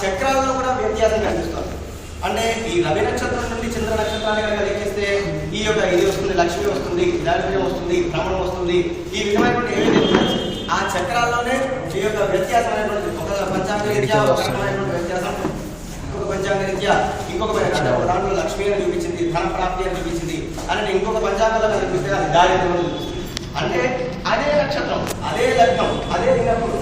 చక్రాల్లో కూడా వ్యత్యాసం కనిపిస్తుంది. అంటే ఈ రవి నక్షత్రం నుండి చంద్ర నక్షత్రాన్ని కనుక లెక్కిస్తే ఈ యొక్క ఇది వస్తుంది, లక్ష్మి వస్తుంది, దారిద్ర్యం వస్తుంది, భ్రమణం వస్తుంది, ఈ విధమైనటువంటి ఏవైతే ఆ చక్రాల్లోనే ఈ యొక్క వ్యత్యాసం అనేటువంటి ఒక పంచాంగ రీత్యా ఒక రకమైనటువంటి వ్యత్యాసం, ఇంకొక పంచాంగ రీత్యా ఇంకొక ఒక దాంట్లో లక్ష్మి అని చూపించింది, ధన ప్రాప్తి అని చూపించింది, అంటే ఇంకొక పంచాంగంలో కనిపిస్తే అది దారిద్ర్యం అని చూపిస్తుంది. అంటే అదే నక్షత్రం, అదే లగ్నం, అదే దినప్పుడు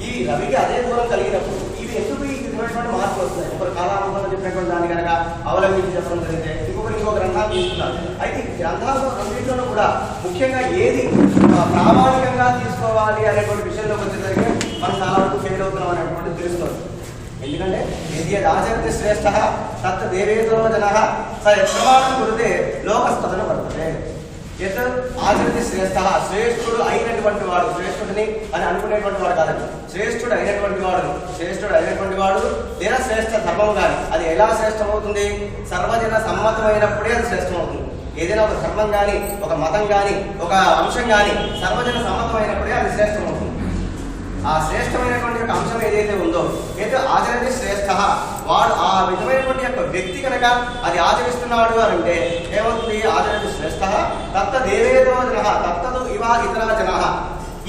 ఈ రవికి అదే దూరం కలిగినప్పుడు ఇవి ఎందుకు ఈ విధమైనటువంటి మార్పు వస్తున్నాయి? ఒకరు కాలానుభవం చెప్పినటువంటి దాన్ని కనుక అవలంబించి చెప్పడం జరిగితే ఇంకో గ్రంథాలు తీసుకున్నారు. అయితే ఈ గ్రంథాల్లో అన్నింటిలో కూడా ముఖ్యంగా ఏది ప్రామాణికంగా తీసుకోవాలి అనేటువంటి విషయంలోకి వచ్చేసరికి మనం చాలా వరకు ఫెయిల్ అవుతున్నాం అనేటువంటి తెలుస్తుంది. ఎందుకంటే యద్యదాచరతి శ్రేష్ఠ తత్ దేవేతో జన స యత్ప్రమాణం కురుతే లోకస్తదన వర్తతే. యత్ ఆచరతి శ్రేష్ఠ, శ్రేష్ఠుడు అయినటువంటి వాడు, శ్రేష్ఠుడిని అని అనుకునేటువంటి వాడు కాదండి, శ్రేష్ఠుడు అయినటువంటి వాడు లేదా శ్రేష్ఠ ధర్మం కానీ అది ఎలా శ్రేష్టమవుతుంది? సర్వజన సమ్మతమైనప్పుడే అది శ్రేష్టమవుతుంది. ఏదైనా ఒక ధర్మం కానీ, ఒక మతం కానీ, ఒక అంశం కానీ సర్వజన సమ్మతమైనప్పుడే అది శ్రేష్టమవుతుంది. ఆ శ్రేష్టమైనటువంటి యొక్క అంశం ఏదైతే ఉందో, అయితే ఆచరణి శ్రేష్ఠ, వాడు ఆ విధమైనటువంటి యొక్క వ్యక్తి కనుక అది ఆచరిస్తున్నాడు అని అంటే ఏమవుతుంది? ఆచరణి శ్రేష్ఠ తత్త దేవేదో జన తత్తదు ఇవా ఇతర జన.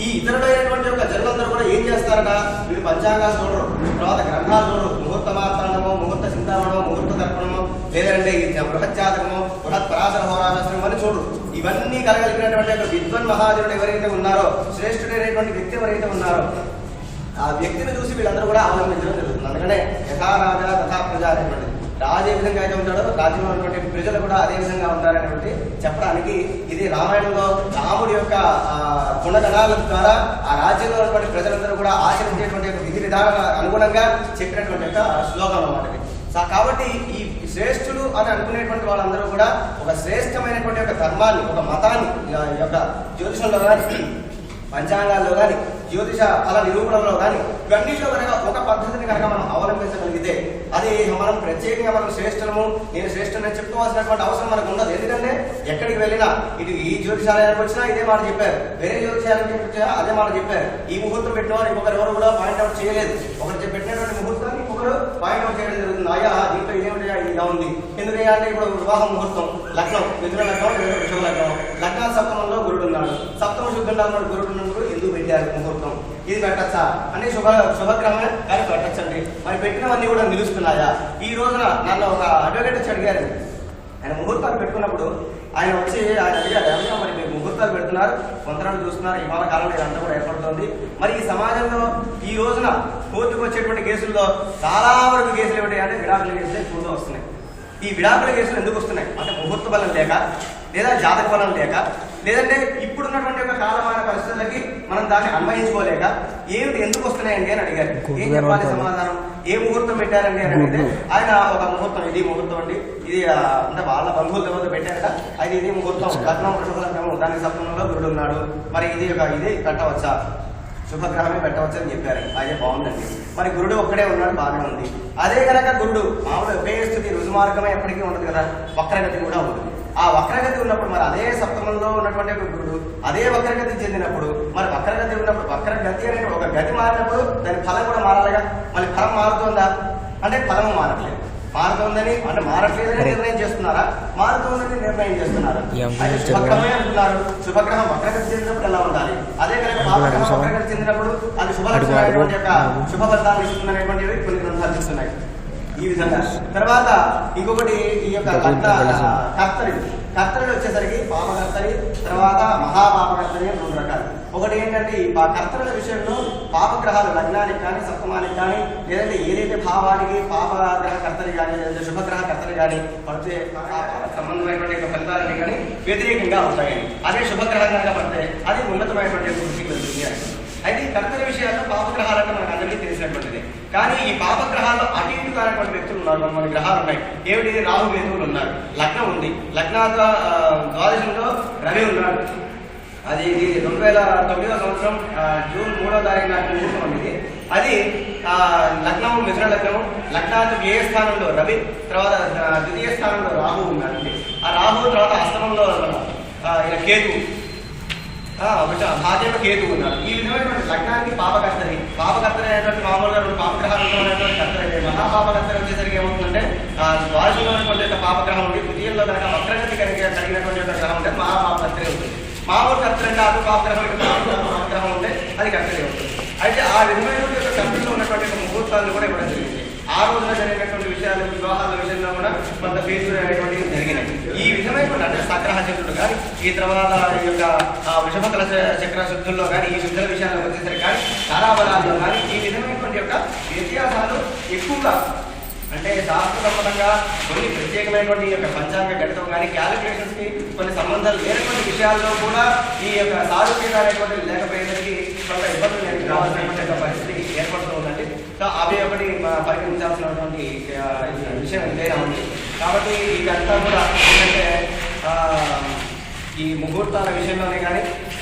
ఈ ఇతరుడైనటువంటి యొక్క జనులందరూ కూడా ఏం చేస్తారట? వీళ్ళు పంచాంగాలు చూడరు, తర్వాత గ్రంథాలు చూడరు, ముహూర్త మాత్రణమో, ముహూర్త చింతామణమో, ముహూర్త తర్పణమో, లేదంటే ఈ బృహజ్జాతకమో, బృహత్ పరాశర హోరాశాస్త్రం అని చూడరు. ఇవన్నీ కలగలిగినటువంటి యొక్క విద్వన్ మహాజనుడు ఎవరైతే ఉన్నారో, శ్రేష్ఠుడైనటువంటి వ్యక్తి ఎవరైతే ఉన్నారో, ఆ వ్యక్తిని చూసి వీళ్ళందరూ కూడా అవలంబించడం జరుగుతుంది. అందుకనే యథా రాజా తథా ప్రజ అనేటువంటి, రాజు ఏ విధంగా అయితే ఉంటాడో రాజ్యంలో ఉన్నటువంటి ప్రజలు కూడా అదే విధంగా ఉంటారనేటువంటి చెప్పడానికి ఇది రామాయణంలో రాముడి యొక్క గుణగణాల ద్వారా ఆ రాజ్యంలో ఉన్నటువంటి ప్రజలందరూ కూడా ఆచరించేటువంటి విధి విధానాల అనుగుణంగా చెప్పినటువంటి యొక్క శ్లోకం అన్నమాట. కాబట్టి ఈ శ్రేష్ఠులు అని అనుకునేటువంటి వాళ్ళందరూ కూడా ఒక శ్రేష్టమైనటువంటి ఒక ధర్మాన్ని, ఒక మతాన్ని యొక్క జ్యోతిషంలో కానీ, పంచాంగాల్లో కానీ, జ్యోతిష ఫల నిరూపణలో కానీ, ఇవన్నింటిలో కనుక ఒక పద్ధతిని కనుక మనం అవలంబించగలిగితే అది మనం ప్రత్యేకంగా మనం శ్రేష్టము, నేను శ్రేష్ఠుని చెప్పుకోవాల్సినటువంటి అవసరం మనకు ఉండదు. ఎందుకంటే ఎక్కడికి వెళ్ళినా, ఇటు ఈ జ్యోతిషాలయానికి వచ్చినా ఇదే మాట చెప్పారు, వేరే జ్యోతిషాలయానికి వచ్చినా అదే మాట చెప్పారు. ఈ ముహూర్తం పెట్టినవారు ఇంకొకరు ఎవరు కూడా పాయింట్అవుట్ చేయలేదు. ఒకటి పెట్టినటువంటి ముహూర్తాన్ని ఇంకొకరు పాయింట్అవుట్ చేయడం జరుగుతుంది. అయ్యా దీంట్లో ఇదేమిటా ఇలా ఉంది, ఎందుకంటే అంటే ఇప్పుడు వివాహ ముహూర్తం, లగ్నం మిథున లగ్నం, వృషభ లగ్నం, లగ్న సప్తమంలో గురుడు ఉన్నాడు, సప్తమ శుద్ధంలో గురుడు ఉన్నప్పుడు ఎందుకు పెట్టారు ముహూర్తం, ఇది పెట్టచ్చా అంటే శుభగ్రహమే కానీ పెట్టచ్చండి. మరి పెట్టినవన్నీ కూడా నిలుస్తున్నాయా? ఈ రోజున నన్ను ఒక అడ్వకేట్ వచ్చి అడిగారు, ఆయన ముహూర్తాలు పెట్టుకున్నప్పుడు ఆయన వచ్చి ఆయన అడిగారు, మరి మీరు ముహూర్తాలు పెడుతున్నారు, కొంతమంది చూస్తున్నారు, ఇవాళ కాలంలో ఇదంతా కూడా ఏర్పడుతుంది, మరి ఈ సమాజంలో ఈ రోజున కోర్టుకు వచ్చేటువంటి కేసుల్లో చాలా వరకు కేసులు ఏమిటి అంటే విడాకుల కేసులు ఎక్కువగా వస్తున్నాయి. ఈ విడాకుల కేసులు ఎందుకు వస్తున్నాయి అంటే ముహూర్త బలం లేక, లేదా జాతక బలం లేక, లేదంటే ఇప్పుడున్నటువంటి యొక్క కాలమాన పరిస్థితులకి మనం దాన్ని అన్వయించుకోలేక ఏమిటి ఎందుకు వస్తున్నాయండి అని అడిగారు. ఏం చెప్పాలి సమాధానం? ఏ ముహూర్తం పెట్టారండి అని అడిగితే ఆయన ఒక ముహూర్తం, ఇది ముహూర్తం అండి, ఇది అంటే వాళ్ళ బంధువులతో పెట్టారట, అది ఇది ముహూర్తం, లగ్నం వృషభ లగ్నము, దానికి సప్తమంలో గురుడు ఉన్నాడు, మరి ఇది పెట్టవచ్చా, శుభగ్రహమే పెట్టవచ్చు అని చెప్పారు. అదే బాగుందండి. మరి గురుడు ఒక్కడే ఉన్నాడు, బాగానే ఉంది. అదే కనుక గురుడు మామూలు ఒకే స్థితి, రుజుమార్గమే ఎప్పటికీ ఉండదు కదా, వక్రగతి కూడా ఉంటుంది. ఆ వక్రగతి ఉన్నప్పుడు మరి అదే సప్తమంలో ఉన్నటువంటి గురుడు అదే వక్రగతి చెందినప్పుడు, మరి వక్రగతి ఉన్నప్పుడు వక్రగతి అనే ఒక గతి మారినప్పుడు దాని ఫలం కూడా మారాలిగా. మళ్ళీ ఫలం మారుతుందా అంటే ఫలము మారట్లేదు, మారుతుందని అంటే మారట్లేదని నిర్ణయం చేస్తున్నారా, మారుతుందని నిర్ణయం చేస్తున్నారా? అయితే శుభగ్రహమే అంటున్నారు. శుభగ్రహం వక్రగతి చెందినప్పుడు ఎలా ఉండాలి, అదే కనుక పాపగ్రహం వక్రగతి చెందినప్పుడు అది శుభలక్షణమైనటువంటి యొక్క శుభ ఫలితాలు ఇస్తుందనేటువంటివి కొన్ని గ్రంథాలు ఇస్తున్నాయి. ఈ విధంగా తర్వాత ఇంకొకటి ఈ యొక్క కర్తరి వచ్చేసరికి పాపకర్తరి, తర్వాత మహాపాపకర్తరి అని రెండు రకాలు. ఒకటి ఏంటంటే ఈ కర్తరుల విషయంలో పాపగ్రహాలు లగ్నానికి కానీ, సప్తమానికి కానీ, లేదంటే ఏదైతే భావానికి పాపగ్రహ కర్తరి కానీ, లేదంటే శుభగ్రహ కర్తరి కానీ పడితే సంబంధమైనటువంటి ఫలితాలని కానీ వ్యతిరేకంగా ఉంటాయని, అదే శుభగ్రహం కనుక పడితే అది ఉన్నతమైనటువంటి దృష్టికి వెళ్తుంది అని. అయితే ఈ కర్తరి విషయాల్లో పాపగ్రహాలంటే మనకు అందరికీ తెలిసినటువంటిది. కానీ ఈ పాపగ్రహాల్లో అటు ఇటు కానటువంటి వ్యక్తులు ఉన్నారు, కొన్ని గ్రహాలు ఉన్నాయి. ఏమిటి? రాహు కేతువులు ఉన్నారు, లగ్నం ఉంది, లగ్నాత ద్వాదశంలో రవి ఉన్నాడు. అది 2009వ సంవత్సరం జూన్ 3వ తారీఖు నాటి ముహూర్తం అనేది. అది లగ్నము మిథున లగ్నము, లగ్నాతు ఏ స్థానంలో రవి, తర్వాత ద్వితీయ స్థానంలో రాహు ఉన్నాడండి. ఆ రాహు తర్వాత అస్తమంలో కేతు. భాగ్యంలో కేతు ఉన్నాడు. ఈ విధమైనటువంటి లగ్నానికి పాపకర్తరి అనేటువంటి మామూలుగా 2 పాపగ్రహాలు ఉన్నటువంటి కర్తరి అయితే మహాపాపకర్తరి వచ్చేసరికి ఏమవుతుందంటే ద్వాదశంలో ఉన్నటువంటి యొక్క పాపగ్రహం ఉండి తృతీయంలో కనుక వక్రగతి కలిగినటువంటి యొక్క గ్రహం ఉంటే మహాపాపకర్తరి అవుతుంది. మామూలు కర్తరి అంటే అటు పాపగ్రహం ఉంటే అది కర్తరి అవుతుంది. అయితే ఆ విధమైనటువంటి యొక్క కర్తరిలో ఉన్నటువంటి ముహూర్తాలను కూడా ఇవ్వడం జరిగింది. ఆ రోజున జరిగినటువంటి విషయాలు వివాహాల విషయంలో కూడా కొంత ఫేజులు అనేటువంటివి జరిగినాయి. ఈ విధమైనటువంటి అంటే సగ్రహ శక్తులు కానీ ఈ తర్వాత ఈ యొక్క వృషభకల చక్ర శుద్ధుల్లో కానీ ఈ శుద్ధుల విషయాలకు వచ్చేసరికి కానీ తారాబలాల్లో కానీ ఈ విధమైనటువంటి యొక్క వ్యత్యాసాలు ఎక్కువగా అంటే శాస్త్రసమ్మతంగా కొన్ని ప్రత్యేకమైనటువంటి ఈ యొక్క పంచాంగ గణితం కానీ క్యాలిక్యులేషన్స్కి కొన్ని సంబంధాలు లేనటువంటి విషయాల్లో కూడా ఈ యొక్క సారూప్యత అనేటువంటి లేకపోయేసరికి కొంత ఇబ్బందులు రావాల్సినటువంటి పరిస్థితి ఏర్పడుతూ ఉందండి. సో అవి ఒకటి పరిగణించాల్సినటువంటి విషయం ఇదేనా ఉంది. కాబట్టి ఇదంతా కూడా ఏంటంటే ఈ ముహూర్తాల విషయంలోనే కానీ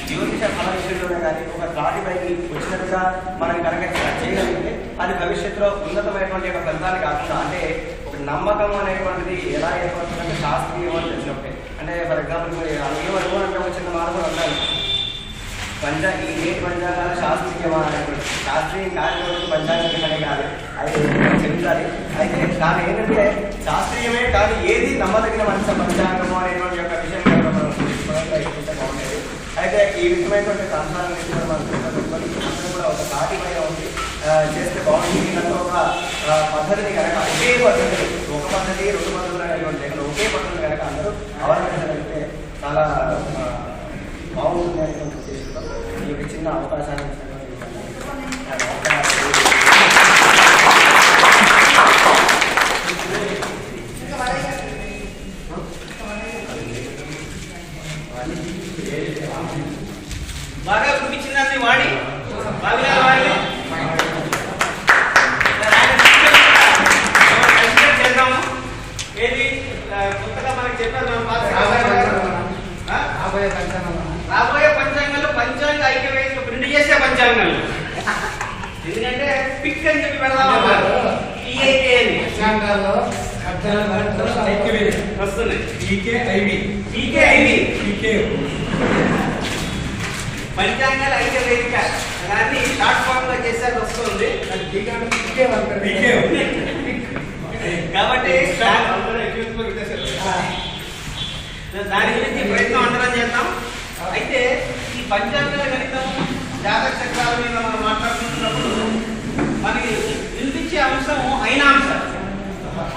జ్యోతిష ఫల విషయంలోనే కానీ ఒక త్రాటిపైకి వచ్చినట్టుగా మనం కనుక చేయగలిగితే అది భవిష్యత్తులో ఉన్నతమైనటువంటి ఒక ఫలితాన్ని కాకుండా అంటే ఒక నమ్మకం అనేటువంటిది ఎలా ఏర్పడుతుందంటే శాస్త్రీయం అని తెలిసినప్పుడే. అంటే ఫర్ ఎగ్జాంపుల్ అనుభవం వచ్చిన మార్పులు ఉన్నాయి. ఈ నేటి పంచాంగాలు శాస్త్రీయమా అనేటువంటి శాస్త్రీయం కానిటువంటి పంచాంగం అనే కాదు అది చెప్తారు. అయితే దాని ఏంటంటే శాస్త్రీయమే కానీ ఏది నమ్మదగిన మంచి పంచాంగము అనేటువంటి యొక్క విషయం మనం తీసుకుంటే బాగుండేది. అయితే ఈ విధమైనటువంటి అంశాలను మనం కూడా ఒక తాటిపైన ఉంది చేస్తే బాగుంటుంది. దాంట్లో ఒక పద్ధతిని కనుక ఒకే పద్ధతి 1 పద్ధతి 2 పద్ధతులు అనేటువంటి ఒకే పద్ధతిని కనుక అందరూ అవలంబించగలిగితే చాలా బాగుంటుంది అనేటువంటి ఉద్దేశంతో ఈ యొక్క చిన్న అవకాశాన్ని బాగా చూపించిందని వాడి వాడి చేద్దాము. ఏది కొత్తగా మనకి చెప్పారు రాబోయే పంచాంగాలు పంచాంగ ఐక్యవేదిక ప్రింట్ చేసే పంచాంగాలు. ఎందుకంటే పిక్ అని చెప్పి పెడదామన్నారు. వస్తుంది పంచాంగాల ఐక్యవేదిక దాన్ని షార్ట్ ఫామ్ లో చేసేది వస్తుంది. కాబట్టి దాని గురించి ప్రయత్నం అందరం చేద్దాం. అయితే ఈ పంచాంగాల గణితం జాతక చక్రాల మీద మనం మాట్లాడుకుంటున్నప్పుడు మనకి వినిపించే అంశం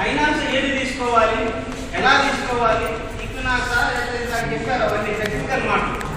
అయినాంశం ఏది తీసుకోవాలి, ఎలా తీసుకోవాలి, ఇక్నాస చెప్పారు అవన్నీ టెక్నికల్ మాటలు.